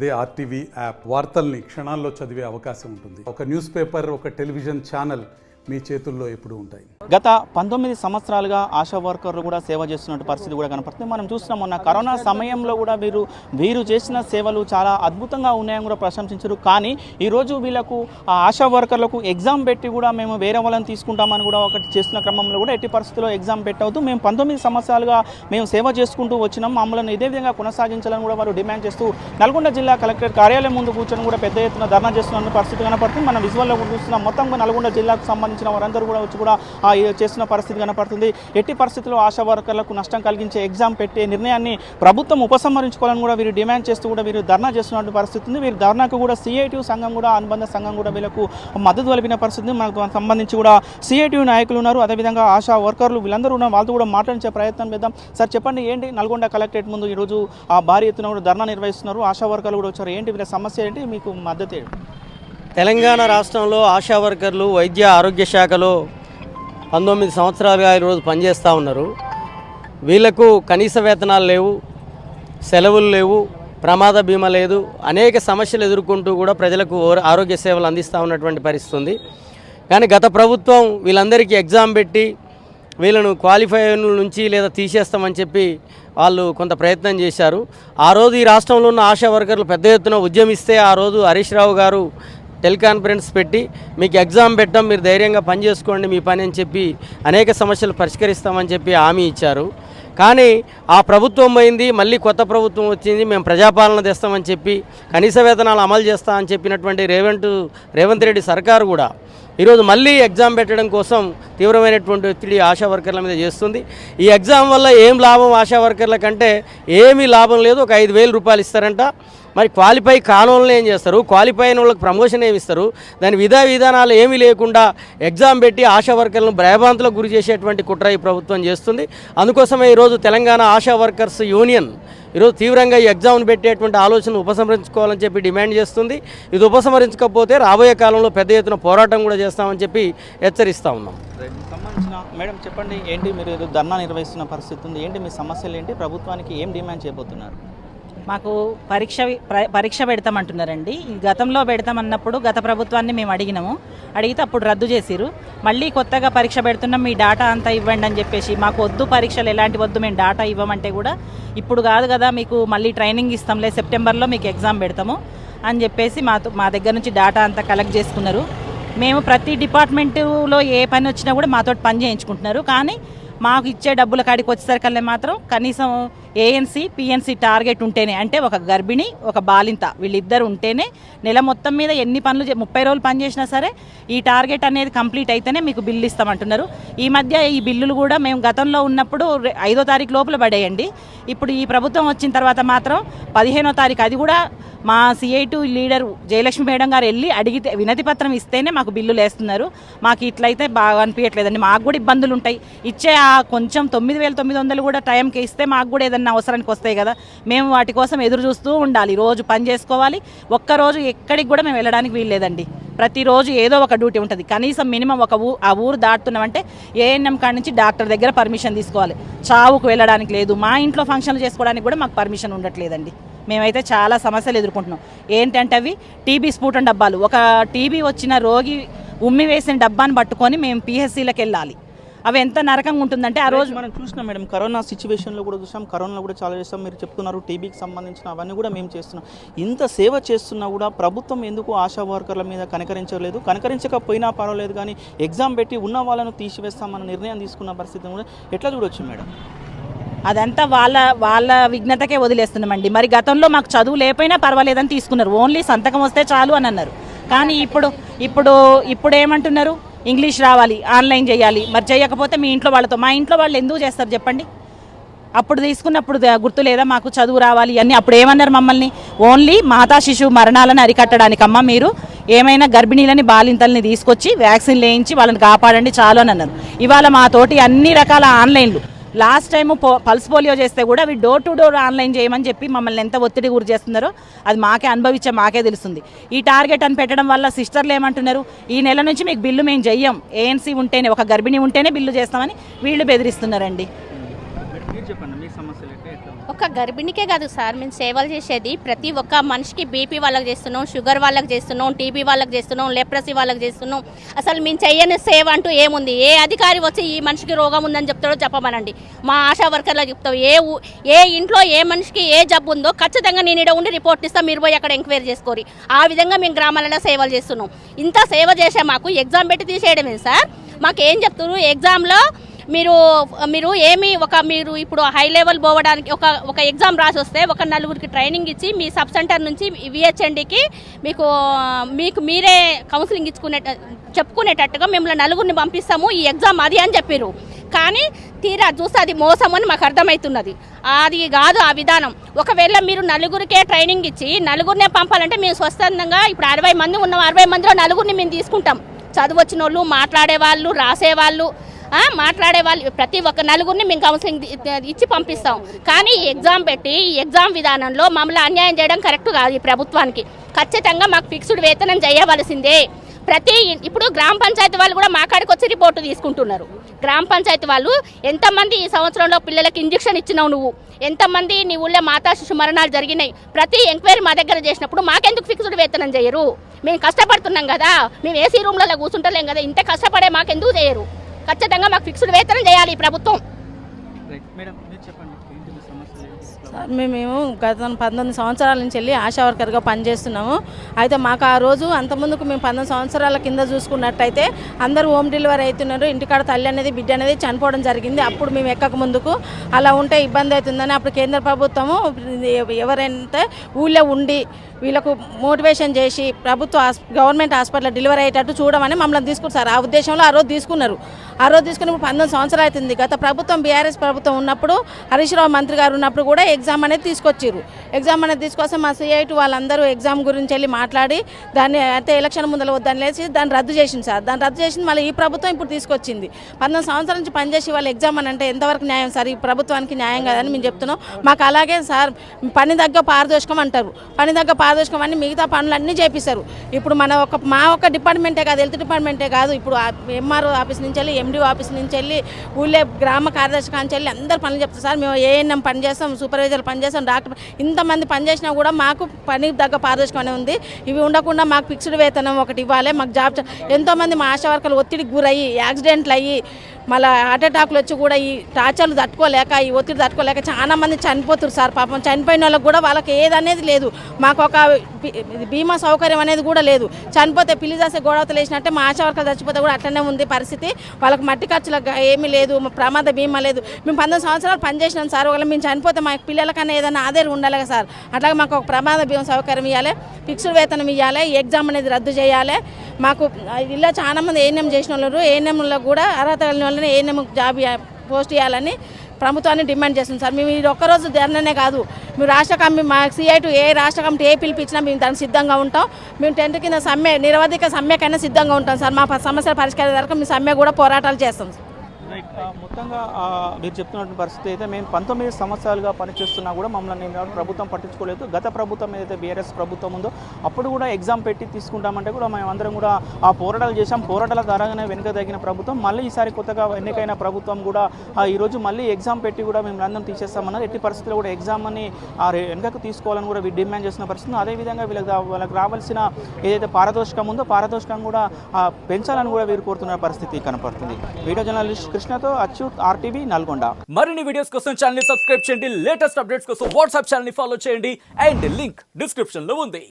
అదే RTV app వార్తల్ని క్షణాల్లో చదివే అవకాశం ఉంటుంది. ఒక న్యూస్ పేపర్, ఒక టెలివిజన్ ఛానల్ మీ చేతుల్లో ఎప్పుడూ ఉంటాయి. గత 19 సంవత్సరాలుగా ఆశా వర్కర్లు కూడా సేవ చేస్తున్న పరిస్థితి కూడా కనపడుతుంది. మనం చూస్తున్నాం మొన్న కరోనా సమయంలో కూడా వీరు చేసిన సేవలు చాలా అద్భుతంగా ఉన్నాయని కూడా ప్రశంసించారు. కానీ ఈరోజు వీళ్ళకు ఆ ఆశా వర్కర్లకు ఎగ్జామ్ పెట్టి కూడా మేము వేరే వాళ్ళని తీసుకుంటామని కూడా ఒకటి చేస్తున్న క్రమంలో కూడా ఎట్టి పరిస్థితుల్లో ఎగ్జామ్ పెట్టవద్దు, మేము 19 సంవత్సరాలుగా మేము సేవ చేసుకుంటూ వచ్చినాం, మమ్మల్ని ఇదే విధంగా కొనసాగించాలని కూడా వారు డిమాండ్ చేస్తూ నల్గొండ జిల్లా కలెక్టరేట్ కార్యాలయం ముందు కూర్చొని కూడా పెద్ద ఎత్తున ధర్నా చేస్తున్న పరిస్థితి కనపడుతుంది. మన విజువల్లో కూడా చూస్తున్నాం. మొత్తంగా నల్గొండ జిల్లాకు సంబంధించిన వారందరూ కూడా వచ్చి కూడా చేస్తున్న పరిస్థితి కనపడుతుంది. ఎట్టి పరిస్థితుల్లో ఆశా వర్కర్లకు నష్టం కలిగించే ఎగ్జామ్ పెట్టే నిర్ణయాన్ని ప్రభుత్వం ఉపసంహరించుకోవాలని కూడా వీరు డిమాండ్ చేస్తూ కూడా వీరు ధర్నా చేస్తున్న పరిస్థితి ఉంది. వీరి ధర్నాకు కూడా సిఐటియు సంఘం కూడా అనుబంధ సంఘం కూడా వీళ్ళకు మద్దతు తెలిపిన పరిస్థితి. మనకు సంబంధించి కూడా సిఐటియు నాయకులు ఉన్నారు, అదేవిధంగా ఆశా వర్కర్లు వీళ్ళందరూ ఉన్నారు. వాళ్ళతో కూడా మాట్లాడించే ప్రయత్నం చేద్దాం. సార్ చెప్పండి, ఏంటి నల్గొండ కలెక్టరేట్ ముందు ఈరోజు భారీ ఎత్తున కూడా ధర్నా నిర్వహిస్తున్నారు, ఆశా వర్కర్లు కూడా వచ్చారు, ఏంటి వీళ్ళ సమస్య ఏంటి, మీకు మద్దతు ఏంటి? తెలంగాణ రాష్ట్రంలో ఆశా వర్కర్లు వైద్య ఆరోగ్య శాఖలో 19 సంవత్సరాలుగా ఈరోజు పనిచేస్తూ ఉన్నారు. వీళ్లకు కనీస వేతనాలు లేవు, సెలవులు లేవు, ప్రమాద బీమా లేదు, అనేక సమస్యలు ఎదుర్కొంటూ కూడా ప్రజలకు ఆరోగ్య సేవలు అందిస్తూ ఉన్నటువంటి పరిస్థితి ఉంది. కానీ గత ప్రభుత్వం వీళ్ళందరికీ ఎగ్జామ్ పెట్టి వీళ్ళను క్వాలిఫైర్ నుంచి లేదా తీసేస్తామని చెప్పి వాళ్ళు కొంత ప్రయత్నం చేశారు. ఆ రోజు ఈ రాష్ట్రంలో ఉన్న ఆశా వర్కర్లు పెద్ద ఎత్తున ఉద్యమిస్తే ఆ రోజు హరీష్ రావు గారు టెలికాన్ఫరెన్స్ పెట్టి మీకు ఎగ్జామ్ పెట్టాం, మీరు ధైర్యంగా పనిచేసుకోండి మీ పని అని చెప్పి అనేక సమస్యలు పరిష్కరిస్తామని చెప్పి హామీ ఇచ్చారు. కానీ ఆ ప్రభుత్వం పోయింది, మళ్ళీ కొత్త ప్రభుత్వం వచ్చింది, మేము ప్రజాపాలన తెస్తామని చెప్పి కనీస వేతనాలు అమలు చేస్తామని చెప్పినటువంటి రేవంత్ రెడ్డి సర్కారు కూడా ఈరోజు మళ్ళీ ఎగ్జామ్ పెట్టడం కోసం తీవ్రమైనటువంటి ఒత్తిడి ఆశా వర్కర్ల మీద చేస్తుంది. ఈ ఎగ్జామ్ వల్ల ఏం లాభం ఆశా వర్కర్ల కంటే ఏమీ లాభం లేదు. ఒక 5,000 రూపాయలు ఇస్తారంట. మరి క్వాలిఫై కానోళ్ళని ఏం చేస్తారు, క్వాలిఫై అయిన వాళ్ళకి ప్రమోషన్ ఏమి ఇస్తారు, దాని విధానాలు ఏమీ లేకుండా ఎగ్జామ్ పెట్టి ఆశా వర్కర్లను భయభ్రాంతులకు గురి చేసేటువంటి కుట్ర ఈ ప్రభుత్వం చేస్తుంది. అందుకోసమే ఈరోజు తెలంగాణ ఆశా వర్కర్స్ యూనియన్ ఈరోజు తీవ్రంగా ఈ ఎగ్జామ్ను పెట్టేటువంటి ఆలోచన ఉపసంహరించుకోవాలని చెప్పి డిమాండ్ చేస్తుంది. ఇది ఉపసంహరించకపోతే రాబోయే కాలంలో పెద్ద ఎత్తున పోరాటం కూడా చేస్తామని చెప్పి హెచ్చరిస్తూ ఉన్నాం. సంబంధించిన మేడం చెప్పండి, ఏంటి మీరు ధర్నా నిర్వహిస్తున్న పరిస్థితి ఉంది, ఏంటి మీ సమస్యలు ఏంటి, ప్రభుత్వానికి ఏం డిమాండ్ చేయబోతున్నారు? మాకు పరీక్ష పెడతామంటున్నారండి. ఈ గతంలో పెడతామన్నప్పుడు గత ప్రభుత్వాన్ని మేము అడిగితే అప్పుడు రద్దు చేసిరు. మళ్ళీ కొత్తగా పరీక్ష పెడుతున్నాం, మీ డాటా అంతా ఇవ్వండి అని చెప్పేసి, మాకు వద్దు పరీక్షలు ఎలాంటి వద్దు, మేము డాటా ఇవ్వమంటే కూడా ఇప్పుడు కాదు కదా మీకు మళ్ళీ ట్రైనింగ్ ఇస్తాంలే, సెప్టెంబర్లో మీకు ఎగ్జామ్ పెడతాము అని చెప్పేసి మా దగ్గర నుంచి డాటా అంతా కలెక్ట్ చేసుకున్నారు. మేము ప్రతి డిపార్ట్మెంటులో ఏ పని వచ్చినా కూడా మాతో పని చేయించుకుంటున్నారు. కానీ మాకు ఇచ్చే డబ్బుల కాడికి వచ్చేసరికల్లా మాత్రం కనీసం ఏఎన్సీ పిఎన్సీ టార్గెట్ ఉంటేనే, అంటే ఒక గర్భిణి ఒక బాలింత వీళ్ళిద్దరు ఉంటేనే నెల మొత్తం మీద ఎన్ని పనులు 30 రోజులు పని చేసినా సరే ఈ టార్గెట్ అనేది కంప్లీట్ అయితేనే మీకు బిల్లు ఇస్తామంటున్నారు. ఈ మధ్య ఈ బిల్లులు కూడా మేము గతంలో ఉన్నప్పుడు 5వ తారీఖు లోపల పడేయండి. ఇప్పుడు ఈ ప్రభుత్వం వచ్చిన తర్వాత మాత్రం 15వ తారీఖు, అది కూడా మా సిఐటు లీడర్ జయలక్ష్మి మేడం గారు వెళ్ళి అడిగితే వినతి పత్రం ఇస్తేనే మాకు బిల్లులు వేస్తున్నారు. మాకు ఇట్లయితే బాగా అనిపించట్లేదండి. మాకు కూడా ఇబ్బందులు ఉంటాయి. ఇచ్చే ఆ కొంచెం 9,900 కూడా టైంకి ఇస్తే మాకు కూడా ఏదన్నా అవసరానికి వస్తాయి కదా, మేము వాటి కోసం ఎదురు చూస్తూ ఉండాలి. రోజు పని చేసుకోవాలి. ఒక్కరోజు ఎక్కడికి కూడా మేము వెళ్ళడానికి వీల్లేదండి. ప్రతిరోజు ఏదో ఒక డ్యూటీ ఉంటుంది. కనీసం మినిమం ఆ ఊరు దాటుతున్నామంటే ఏఎన్ఎం కాడి నుంచి డాక్టర్ దగ్గర పర్మిషన్ తీసుకోవాలి. చావుకు వెళ్ళడానికి లేదు. మా ఇంట్లో ఫంక్షన్లు చేసుకోవడానికి కూడా మాకు పర్మిషన్ ఉండట్లేదండి. మేమైతే చాలా సమస్యలు ఎదుర్కొంటున్నాం. ఏంటంటే అవి టీబీ స్ఫూటం డబ్బాలు, ఒక టీబీ వచ్చిన రోగి ఉమ్మి వేసిన డబ్బాని పట్టుకొని మేము పిహెచ్సిలకు వెళ్ళాలి. అవి ఎంత నరకంగా ఉంటుందంటే ఆ రోజు మనం చూసినాం మేడం, కరోనా సిచ్యువేషన్లో కూడా చూసాం, కరోనాలో కూడా చాలా చేస్తాం. మీరు చెప్తున్నారు టీబీకి సంబంధించిన అవన్నీ కూడా మేము చేస్తున్నాం. ఇంత సేవ చేస్తున్నా కూడా ప్రభుత్వం ఎందుకు ఆశా వర్కర్ల మీద కనికరించలేదు? కనికరించకపోయినా పర్వాలేదు, కానీ ఎగ్జామ్ పెట్టి ఉన్న వాళ్ళను తీసివేస్తామన్న నిర్ణయం తీసుకున్న పరిస్థితిని కూడా ఎట్లా చూడొచ్చు మేడం? అదంతా వాళ్ళ విఘ్నతకే వదిలేస్తున్నామండి. మరి గతంలో మాకు చదువు లేకపోయినా పర్వాలేదని తీసుకున్నారు. ఓన్లీ సంతకం వస్తే చాలు అని అన్నారు. కానీ ఇప్పుడు ఏమంటున్నారు? ఇంగ్లీష్ రావాలి, ఆన్లైన్ చేయాలి. మరి చేయకపోతే మా ఇంట్లో వాళ్ళు ఎందుకు చేస్తారు చెప్పండి? అప్పుడు తీసుకున్నప్పుడు గుర్తు లేదా మాకు చదువు రావాలి అని? అప్పుడు ఏమన్నారు మమ్మల్ని? ఓన్లీ మాతా శిశువు మరణాలను అరికట్టడానికమ్మా మీరు ఏమైనా గర్భిణీలని బాలింతల్ని తీసుకొచ్చి వ్యాక్సిన్ వేయించి వాళ్ళని కాపాడండి చాలు అని అన్నారు. ఇవాళ మాతోటి అన్ని రకాల ఆన్లైన్లు, లాస్ట్ టైము పల్స్ పోలియో చేస్తే కూడా అవి డోర్ టు డోర్ ఆన్లైన్ చేయమని చెప్పి మమ్మల్ని ఎంత ఒత్తిడి గురి చేస్తున్నారో అది మాకే తెలుస్తుంది. ఈ టార్గెట్ అని పెట్టడం వల్ల సిస్టర్లు ఏమంటున్నారు? ఈ నెల నుంచి మీకు బిల్లు మేము చెయ్యం, ఏఎన్సీ ఉంటేనే, ఒక గర్భిణి ఉంటేనే బిల్లు చేస్తామని వీళ్ళు బెదిరిస్తున్నారండి. చెప్పండి మీ సమస్యలు. ఒక ఒక్క గర్భిణికే కాదు సార్ మేము సేవలు చేసేది, ప్రతి ఒక్క మనిషికి బీపీ వాళ్ళకి చేస్తున్నాం, షుగర్ వాళ్ళకి చేస్తున్నాం, టీబీ వాళ్ళకి చేస్తున్నాం, లెప్రసీ వాళ్ళకి చేస్తున్నాం. అసలు మేము చెయ్యని సేవ అంటూ ఏముంది? ఏ అధికారి వచ్చి ఈ మనిషికి రోగం ఉందని చెప్తాడో చెప్పమనండి. మా ఆశా వర్కర్లకు చెప్తాం, ఏ ఇంట్లో ఏ మనిషికి ఏ జబ్బు ఉందో ఖచ్చితంగా నేను ఇక్కడ ఉండి రిపోర్ట్ ఇస్తాను, మీరు పోయి అక్కడ ఎంక్వైరీ చేసుకోరి. ఆ విధంగా మేము గ్రామాలలో సేవలు చేస్తున్నాం. ఇంత సేవ చేసే మాకు ఎగ్జామ్ పెట్టి తీసేయడమే సార్. మాకేం చెప్తున్నారు ఎగ్జామ్లో మీరు మీరు ఇప్పుడు హై లెవెల్ పోవడానికి ఒక ఎగ్జామ్ రాసి వస్తే ఒక నలుగురికి ట్రైనింగ్ ఇచ్చి మీ సబ్ సెంటర్ నుంచి విహెచ్ఎండికి మీకు మీరే కౌన్సిలింగ్ చెప్పుకునేటట్టుగా మిమ్మల్ని నలుగురిని పంపిస్తాము, ఈ ఎగ్జామ్ అది అని చెప్పారు. కానీ తీరా చూస్తే అది మోసం అని మాకు అర్థమవుతున్నది. అది కాదు ఆ విధానం. ఒకవేళ మీరు నలుగురికే ట్రైనింగ్ ఇచ్చి నలుగురినే పంపాలంటే మేము స్వచ్ఛందంగా ఇప్పుడు 60 మంది ఉన్నాం, 60 మందిలో నలుగురిని మేము తీసుకుంటాం. చదువు వచ్చిన వాళ్ళు, మాట్లాడేవాళ్ళు, రాసేవాళ్ళు, మాట్లాడేవాళ్ళు ప్రతి ఒక్క నలుగురిని మేము కౌన్సిలింగ్ ఇచ్చి పంపిస్తాం. కానీ ఎగ్జామ్ పెట్టి ఈ ఎగ్జామ్ విధానంలో మమ్మల్ని అన్యాయం చేయడం కరెక్ట్ కాదు. ఈ ప్రభుత్వానికి ఖచ్చితంగా మాకు ఫిక్స్డ్ వేతనం చేయవలసిందే. ఇప్పుడు గ్రామ పంచాయతీ వాళ్ళు కూడా మా కాడికి వచ్చి రిపోర్టు తీసుకుంటున్నారు. గ్రామ పంచాయతీ వాళ్ళు ఎంతమంది ఈ సంవత్సరంలో పిల్లలకి ఇంజెక్షన్ ఇచ్చినావు, నువ్వు ఎంతమంది నీ ఊళ్ళో మాతా శిశు మరణాలు జరిగినాయి, ప్రతి ఎంక్వైరీ మా దగ్గర చేసినప్పుడు మాకెందుకు ఫిక్స్డ్ వేతనం చేయరు? మేము కష్టపడుతున్నాం కదా, మేము ఏసీ రూమ్లలో కూర్చుంటలేం కదా, ఇంత కష్టపడే మాకెందుకు చేయరు? ఖచ్చితంగా మాకు ఫిక్స్డ్ వేతనం చేయాలి ఈ ప్రభుత్వం. సార్ మేము గత 19 సంవత్సరాల నుంచి వెళ్ళి ఆశా వర్కర్గా పనిచేస్తున్నాము. అయితే మాకు ఆ రోజు అంతకుముందుకు మేము 19 సంవత్సరాల కింద చూసుకున్నట్టయితే అందరూ హోమ్ డెలివరీ అవుతున్నారు, ఇంటికాడ తల్లి అనేది బిడ్డ అనేది చనిపోవడం జరిగింది. అప్పుడు మేము ఎక్కక ముందుకు అలా ఉంటే ఇబ్బంది అవుతుందని అప్పుడు కేంద్ర ప్రభుత్వము ఎవరైతే ఊళ్ళో ఉండి వీళ్ళకు మోటివేషన్ చేసి గవర్నమెంట్ హాస్పిటల్ డెలివరీ అయ్యేటట్టు చూడమని మమ్మల్ని తీసుకుంటారు. ఆ ఉద్దేశంలో ఆ రోజు తీసుకున్నారు. ఆ రోజు తీసుకుని 19 సంవత్సరాలు అవుతుంది. గత ప్రభుత్వం బీఆర్ఎస్ ప్రభుత్వం ఉన్నప్పుడు హరీష్ రావు మంత్రి గారు ఉన్నప్పుడు కూడా ఎగ్జామ్ అనేది తీసుకొచ్చారు. ఎగ్జామ్ అనేది తీసుకొస్తే మా సిఐటి వాళ్ళందరూ ఎగ్జామ్ గురించి వెళ్ళి మాట్లాడి దాన్ని అయితే ఎలక్షన్ ముందర వద్దని లేచి దాన్ని రద్దు చేసింది సార్. దాన్ని రద్దు చేసింది మళ్ళీ ఈ ప్రభుత్వం ఇప్పుడు తీసుకొచ్చింది. 19 సంవత్సరాల నుంచి పనిచేసి వాళ్ళు ఎగ్జామ్ అని అంటే ఎంతవరకు న్యాయం సార్? ఈ ప్రభుత్వానికి న్యాయం కాదని మేము చెప్తున్నాం. మాకు అలాగే సార్ పని తగ్గ పారదర్శకం అంటారు. పని తగ్గ పారదర్శకం అని మిగతా పనులన్నీ చేపిస్తారు. ఇప్పుడు మా ఒక్క డిపార్ట్మెంటే కాదు, హెల్త్ డిపార్ట్మెంటే కాదు, ఇప్పుడు ఎంఆర్ఓ ఆఫీస్ నుంచి వెళ్ళి ఎండిఓ ఆఫీస్ నుంచి వెళ్ళి ఊళ్ళే గ్రామ కార్యదర్శి నుంచి వెళ్ళి అందరు పనులు చెప్తారు సార్. మేము ఏఎన్ఎం పని చేస్తాం, సూపర్వైజర్ పని చేస్తాం, డాక్టర్ ఇంతమంది పని చేసినా కూడా మాకు పని తగ్గ పారదర్శకం అనేది ఉంది. ఇవి ఉండకుండా మాకు ఫిక్స్డ్ వేతనం ఒకటి ఇవ్వాలి. మాకు జాబ్ ఎంతోమంది మా ఆశా వర్కర్లు ఒత్తిడికి గురయ్యి యాక్సిడెంట్లు అయ్యి మళ్ళీ హార్ట్ అటాక్లు వచ్చి కూడా ఈ టార్చర్లు తట్టుకోలేక ఈ ఒత్తిడి తట్టుకోలేక చాలా మంది చనిపోతున్నారు సార్. పాపం చనిపోయిన వాళ్ళకి కూడా వాళ్ళకి ఏదనేది లేదు. మాకు ఒక బీమా సౌకర్యం అనేది కూడా లేదు. చనిపోతే పిలిజాసే గోడవతలు వేసినట్టే మా ఆశా వర్కర్లు చచ్చిపోతే కూడా అట్లనే ఉంది పరిస్థితి. వాళ్ళకి మట్టి ఖర్చులకు ఏమీ లేదు, ప్రమాద బీమా లేదు. మేము 19 సంవత్సరాలు పనిచేసినాం సార్. ఒకవేళ మేము చనిపోతే మా పిల్లలకన్నా ఏదైనా ఆధారం ఉండాలి సార్. అట్లాగే మాకు ఒక ప్రమాద బీమా సౌకర్యం ఇవ్వాలి, ఫిక్స్డ్ వేతనం ఇవ్వాలి, ఎగ్జామ్ అనేది రద్దు చేయాలి. మాకు ఇలా చాలా మంది ఏఎన్ఎం చేసిన వాళ్ళు ఏఎన్ఎంలో కూడా అర్హత కలిగిన వాళ్ళని ఏఎన్ఎం జాబ్ పోస్ట్ చేయాలని ప్రభుత్వాన్ని డిమాండ్ చేస్తుంది సార్. మేము ఇది ఒక్కరోజు ధర్నానే కాదు, మేము రాష్ట్ర కమిటీ మా సిఐటు ఏ రాష్ట్ర కమిటీ ఏ పిలిపించినా మేము దానికి సిద్ధంగా ఉంటాం. మేము టెంట్ కింద సమ్మె నిరవధిక సమ్మెకైనా సిద్ధంగా ఉంటాం సార్. మా సమస్యల పరిష్కారం వరకు మేము సమ్మె కూడా పోరాటాలు చేస్తాం సార్. మొత్తంగా మీరు చెప్తున్నటువంటి పరిస్థితి అయితే మేము 19 సంవత్సరాలుగా పనిచేస్తున్నా కూడా మమ్మల్ని ప్రభుత్వం పట్టించుకోలేదు. గత ప్రభుత్వం ఏదైతే బీఆర్ఎస్ ప్రభుత్వం ఉందో అప్పుడు కూడా ఎగ్జామ్ పెట్టి తీసుకుంటామంటే కూడా మేమందరం కూడా ఆ పోరాటాలు చేసాం. పోరాటాల ద్వారానే వెనుక తగిన ప్రభుత్వం మళ్ళీ ఈసారి కొత్తగా ఎన్నికైన ప్రభుత్వం కూడా ఈరోజు మళ్ళీ ఎగ్జామ్ పెట్టి కూడా మేము అందరం తీసేస్తామన్నారు. ఎట్టి పరిస్థితుల్లో కూడా ఎగ్జామ్ అని వెనుకకు తీసుకోవాలని కూడా డిమాండ్ చేస్తున్న పరిస్థితి. అదేవిధంగా వాళ్ళకి రావాల్సిన ఏదైతే పారదర్శకం ఉందో పారదర్శకం కూడా పెంచాలని కూడా వీరు కోరుతున్న పరిస్థితి కనపడుతుంది. వీడియో జర్నలిస్ట్ కృష్ణతో అచ్యుత్, ఆర్టీవీ, నల్గొండ. మరిన్ని వీడియోస్ కోసం ఛానల్ ని సబ్స్క్రైబ్ చేయండి. లేటెస్ట్ అప్డేట్స్ కోసం వాట్సాప్ ఛానల్ ని ఫాలో చేయండి. అండ్ లింక్ డిస్క్రిప్షన్ లో ఉంది.